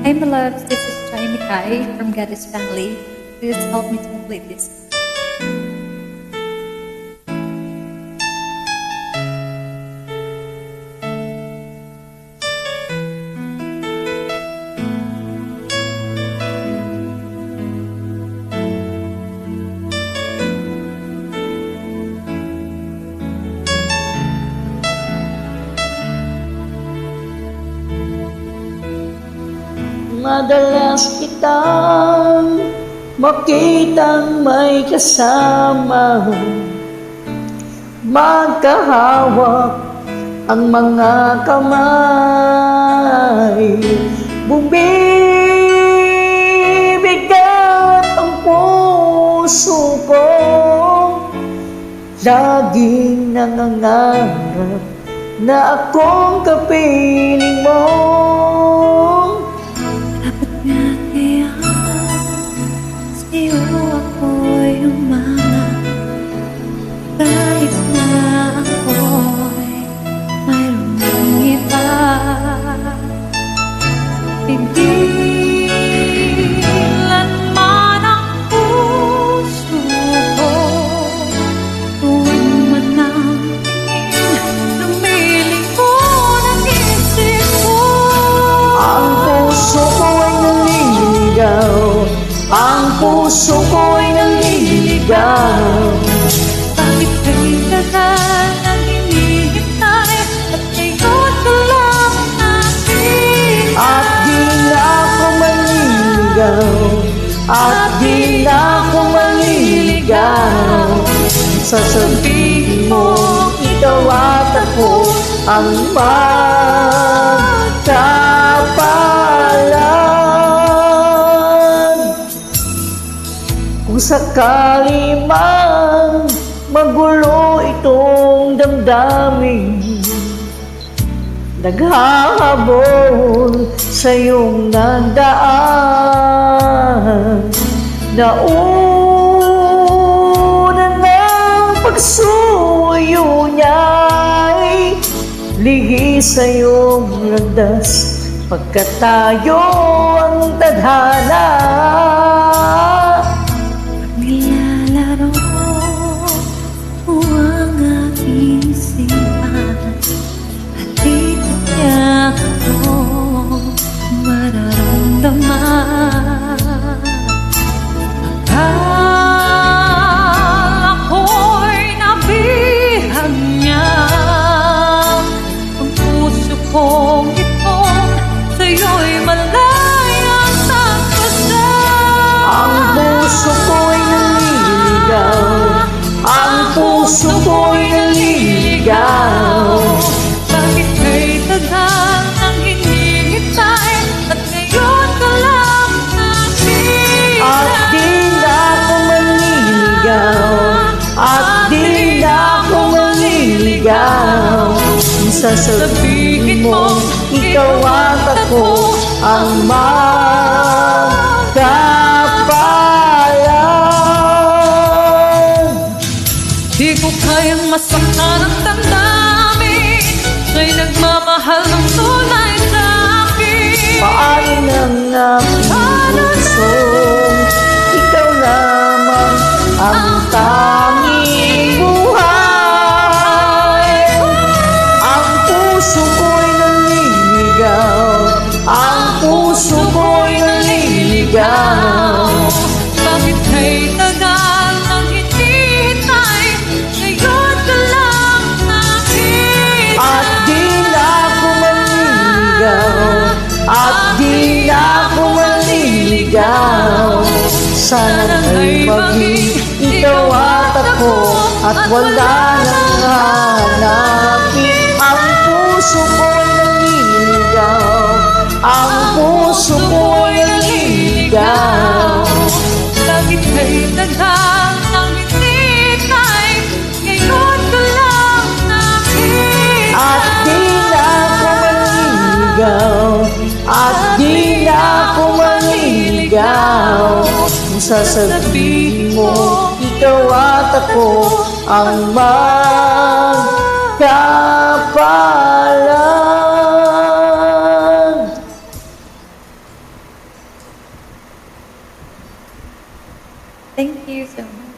Hi, my loves. This is Jaime Kai from Goddess Family. Please help me to complete this. Madalas kitang makitang may kasama, magkahawak ang mga kamay, bumibigat ang puso ko, laging nangangarap na akong kapiling mo. Sa'yo ako'y umanap, kahit na ako'y mayroong iba. Pigilan man ang puso ko, tuwing man ang tingin, lumilingon ang isip ko. Ang puso ko'y naliligaw, ang puso ko'y naliligaw. Bakit kay tagal ang hinihintay at ngayon ka lang natin? At di na ako manliligaw, at di na ako manliligaw. Sasabihin mo, ikaw at ako ang magkapalan. Kung sakali man magulo itong damdamin, naghahabol sa iyong nandaan, nauna ng pagsuyo niya'y lihis sa iyong landas, pagkat tayo ang tadhana. Nilalaro mo ang aking isipan at dito niya ako mararamdaman. Akala ko'y nabihag niya ang puso kong ito, sa'yo'y malayang nagpasal. Ang puso ko'y naliligaw, ang puso ko'y naliligaw. Bakit kay tagal ang hinihintay at ngayon ka lang nakita? At di na ako manliligaw, at di na ako manliligaw. Sasabihin mo, ikaw at ako ang magkapalan. Di ko kayang masaktan ang damdamin, siya'y nagmamahal ng tunay sa akin. Paano ng aking puso, ikaw lamang ang tanging buhay. Ang puso ko'y naliligaw, ang puso ko'y naliligaw. Bakit kay tagal ang hinihintay, ngayon ka lang nakita? At di na ako manliligaw, at di na ako manliligaw. Sana'y maging ikaw at ako, at wala nang hanapin. Ang puso ko'y naliligaw, ang puso ko'y naliligaw. Bakit kay tagal ang hinihintay, ngayon ka lang nakita? At di na ako manliligaw, at di na ako manliligaw. Kung sasabihin mo, ikaw at ako ang magkapalan. Thank you so much.